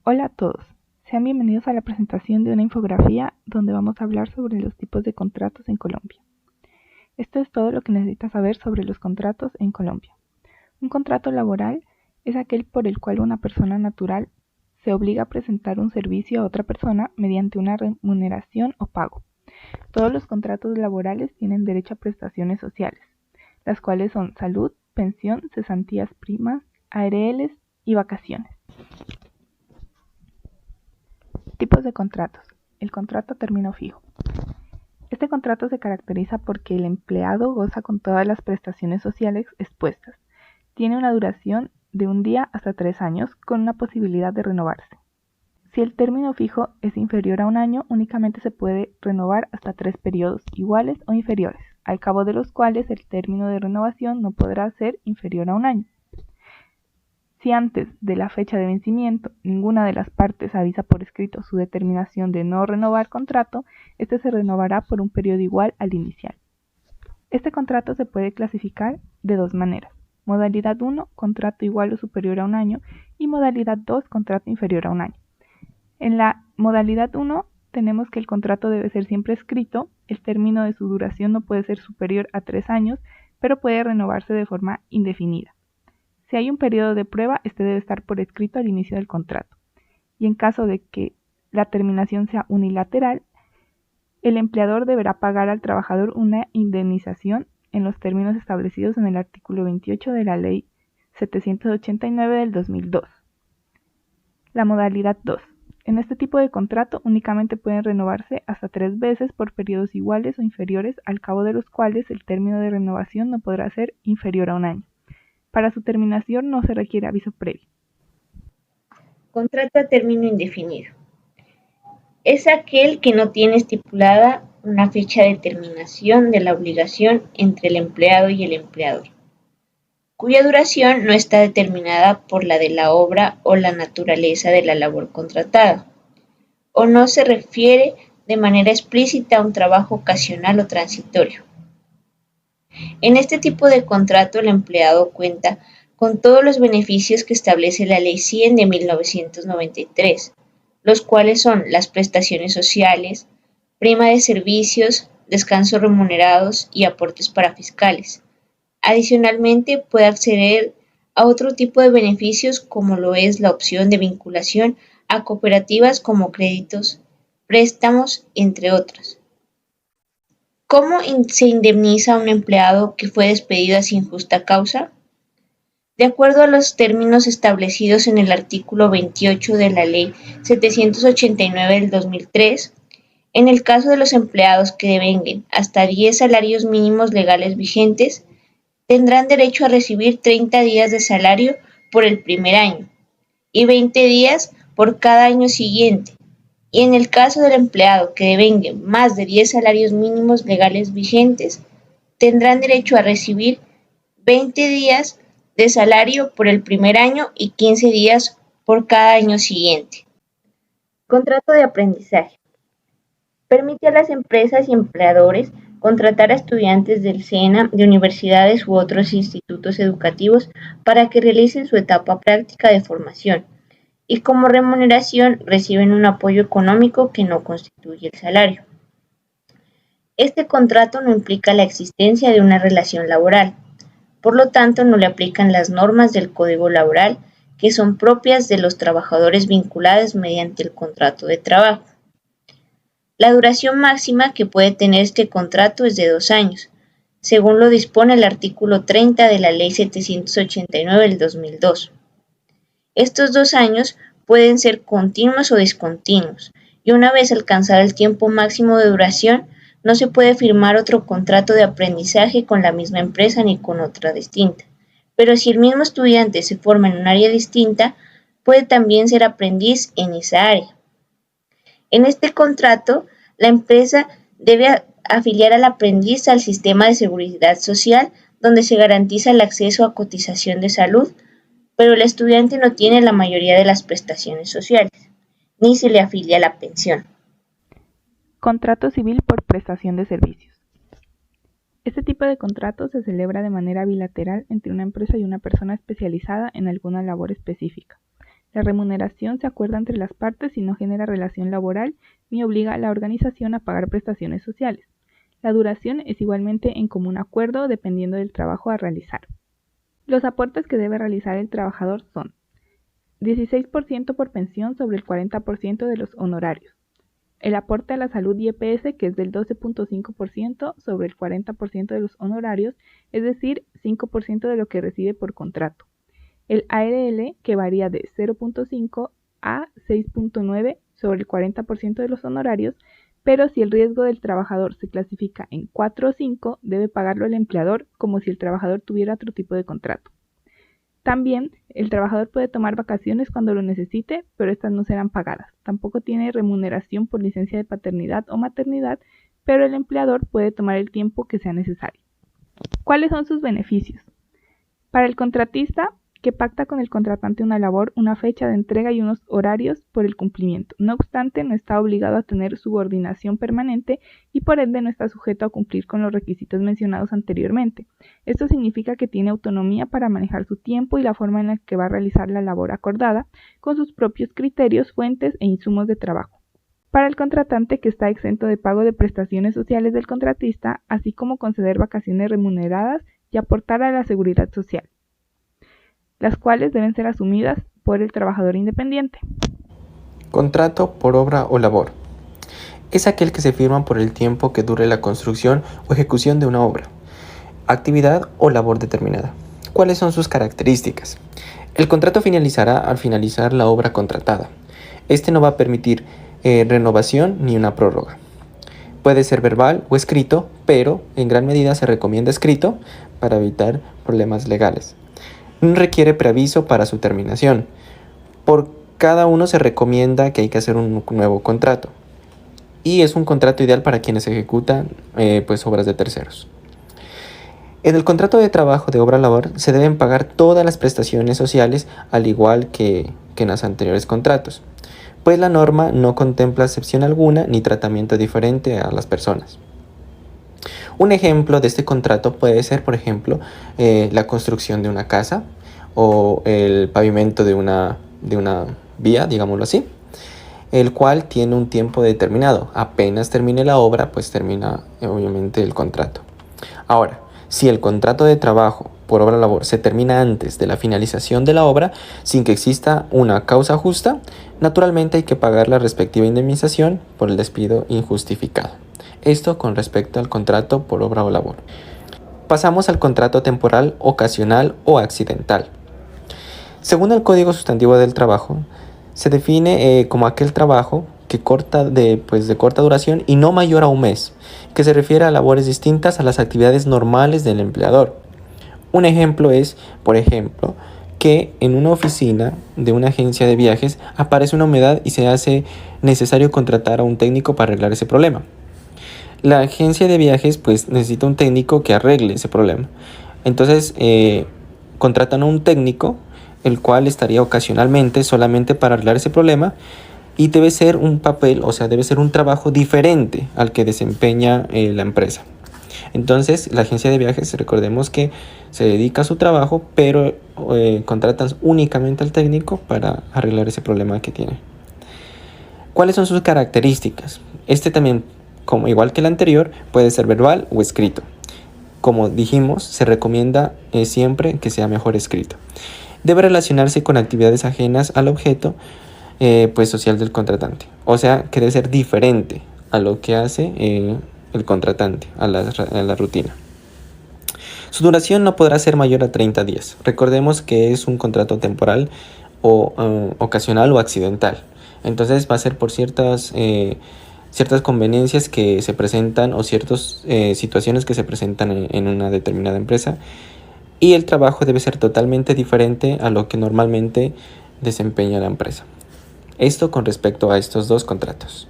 Hola a todos, sean bienvenidos a la presentación de una infografía donde vamos a hablar sobre los tipos de contratos en Colombia. Esto es todo lo que necesitas saber sobre los contratos en Colombia. Un contrato laboral es aquel por el cual una persona natural se obliga a presentar un servicio a otra persona mediante una remuneración o pago. Todos los contratos laborales tienen derecho a prestaciones sociales, las cuales son salud, pensión, cesantías primas, ARLs y vacaciones. Tipos de contratos. El contrato a término fijo. Este contrato se caracteriza porque el empleado goza con todas las prestaciones sociales expuestas. Tiene una duración de 1 día hasta 3 años con una posibilidad de renovarse. Si el término fijo es inferior a 1 año, únicamente se puede renovar hasta 3 periodos iguales o inferiores, al cabo de los cuales el término de renovación no podrá ser inferior a 1 año. Si antes de la fecha de vencimiento ninguna de las partes avisa por escrito su determinación de no renovar contrato, este se renovará por un periodo igual al inicial. Este contrato se puede clasificar de 2 maneras. Modalidad 1, contrato igual o superior a 1 año, y modalidad 2, contrato inferior a 1 año. En la modalidad 1 tenemos que el contrato debe ser siempre escrito, el término de su duración no puede ser superior a 3 años, pero puede renovarse de forma indefinida. Si hay un periodo de prueba, este debe estar por escrito al inicio del contrato. Y en caso de que la terminación sea unilateral, el empleador deberá pagar al trabajador una indemnización en los términos establecidos en el artículo 28 de la Ley 789 del 2002. La modalidad 2. En este tipo de contrato únicamente pueden renovarse hasta 3 veces por periodos iguales o inferiores, al cabo de los cuales el término de renovación no podrá ser inferior a 1 año. Para su terminación no se requiere aviso previo. Contrato a término indefinido. Es aquel que no tiene estipulada una fecha de terminación de la obligación entre el empleado y el empleador, cuya duración no está determinada por la de la obra o la naturaleza de la labor contratada, o no se refiere de manera explícita a un trabajo ocasional o transitorio. En este tipo de contrato el empleado cuenta con todos los beneficios que establece la Ley 100 de 1993, los cuales son las prestaciones sociales, prima de servicios, descansos remunerados y aportes para fiscales. Adicionalmente, puede acceder a otro tipo de beneficios como lo es la opción de vinculación a cooperativas como créditos, préstamos, entre otros. ¿Cómo se indemniza a un empleado que fue despedido sin justa causa? De acuerdo a los términos establecidos en el artículo 28 de la Ley 789 del 2003, en el caso de los empleados que devenguen hasta 10 salarios mínimos legales vigentes, tendrán derecho a recibir 30 días de salario por el primer año y 20 días por cada año siguiente. Y en el caso del empleado que devengue más de 10 salarios mínimos legales vigentes, tendrán derecho a recibir 20 días de salario por el primer año y 15 días por cada año siguiente. Contrato de aprendizaje. Permite a las empresas y empleadores contratar a estudiantes del SENA, de universidades u otros institutos educativos para que realicen su etapa práctica de formación, y como remuneración reciben un apoyo económico que no constituye el salario. Este contrato no implica la existencia de una relación laboral, por lo tanto no le aplican las normas del Código Laboral que son propias de los trabajadores vinculados mediante el contrato de trabajo. La duración máxima que puede tener este contrato es de 2 años, según lo dispone el artículo 30 de la Ley 789 del 2002. Estos 2 años pueden ser continuos o discontinuos, y una vez alcanzado el tiempo máximo de duración, no se puede firmar otro contrato de aprendizaje con la misma empresa ni con otra distinta. Pero si el mismo estudiante se forma en un área distinta, puede también ser aprendiz en esa área. En este contrato, la empresa debe afiliar al aprendiz al sistema de seguridad social, donde se garantiza el acceso a cotización de salud, pero el estudiante no tiene la mayoría de las prestaciones sociales, ni se le afilia a la pensión. Contrato civil por prestación de servicios. Este tipo de contrato se celebra de manera bilateral entre una empresa y una persona especializada en alguna labor específica. La remuneración se acuerda entre las partes y no genera relación laboral ni obliga a la organización a pagar prestaciones sociales. La duración es igualmente en común acuerdo dependiendo del trabajo a realizar. Los aportes que debe realizar el trabajador son 16% por pensión sobre el 40% de los honorarios. El aporte a la salud y EPS, que es del 12.5% sobre el 40% de los honorarios, es decir, 5% de lo que recibe por contrato. El ARL, que varía de 0.5 a 6.9 sobre el 40% de los honorarios, pero si el riesgo del trabajador se clasifica en 4 o 5, debe pagarlo el empleador como si el trabajador tuviera otro tipo de contrato. También, el trabajador puede tomar vacaciones cuando lo necesite, pero estas no serán pagadas. Tampoco tiene remuneración por licencia de paternidad o maternidad, pero el empleador puede tomar el tiempo que sea necesario. ¿Cuáles son sus beneficios? Para el contratista, que pacta con el contratante una labor, una fecha de entrega y unos horarios por el cumplimiento. No obstante, no está obligado a tener subordinación permanente y por ende no está sujeto a cumplir con los requisitos mencionados anteriormente. Esto significa que tiene autonomía para manejar su tiempo y la forma en la que va a realizar la labor acordada, con sus propios criterios, fuentes e insumos de trabajo. Para el contratante, que está exento de pago de prestaciones sociales del contratista, así como conceder vacaciones remuneradas y aportar a la seguridad social, las cuales deben ser asumidas por el trabajador independiente. Contrato por obra o labor. Es aquel que se firma por el tiempo que dure la construcción o ejecución de una obra, actividad o labor determinada. ¿Cuáles son sus características? El contrato finalizará al finalizar la obra contratada. Este no va a permitir renovación ni una prórroga. Puede ser verbal o escrito, pero en gran medida se recomienda escrito para evitar problemas legales. No requiere preaviso para su terminación. Por cada uno se recomienda que hay que hacer un nuevo contrato. Y es un contrato ideal para quienes ejecutan obras de terceros. En el contrato de trabajo de obra-labor se deben pagar todas las prestaciones sociales al igual que en los anteriores contratos, pues la norma no contempla excepción alguna ni tratamiento diferente a las personas. Un ejemplo de este contrato puede ser, por ejemplo, la construcción de una casa o el pavimento de una vía, digámoslo así, el cual tiene un tiempo determinado. Apenas termine la obra, pues termina obviamente el contrato. Ahora, si el contrato de trabajo por obra labor se termina antes de la finalización de la obra, sin que exista una causa justa, naturalmente hay que pagar la respectiva indemnización por el despido injustificado. Esto con respecto al contrato por obra o labor. Pasamos al contrato temporal, ocasional o accidental. Según el Código Sustantivo del Trabajo, se define como aquel trabajo que de corta duración y no mayor a un mes, que se refiere a labores distintas a las actividades normales del empleador. Un ejemplo es, por ejemplo, que en una oficina de una agencia de viajes aparece una humedad y se hace necesario contratar a un técnico para arreglar ese problema. La agencia de viajes pues necesita un técnico que arregle ese problema. Entonces contratan a un técnico, el cual estaría ocasionalmente solamente para arreglar ese problema y debe ser un papel, o sea, debe ser un trabajo diferente al que desempeña la empresa. Entonces, la agencia de viajes, recordemos que se dedica a su trabajo, pero contratan únicamente al técnico para arreglar ese problema que tiene. ¿Cuáles son sus características? Este también, como igual que el anterior, puede ser verbal o escrito. Como dijimos, se recomienda siempre que sea mejor escrito. Debe relacionarse con actividades ajenas al objeto social del contratante. O sea, que debe ser diferente a lo que hace el contratante, a la rutina. Su duración no podrá ser mayor a 30 días. Recordemos que es un contrato temporal o ocasional o accidental. Entonces va a ser por ciertas conveniencias que se presentan o ciertas situaciones que se presentan en una determinada empresa. Y el trabajo debe ser totalmente diferente a lo que normalmente desempeña la empresa. Esto con respecto a estos dos contratos.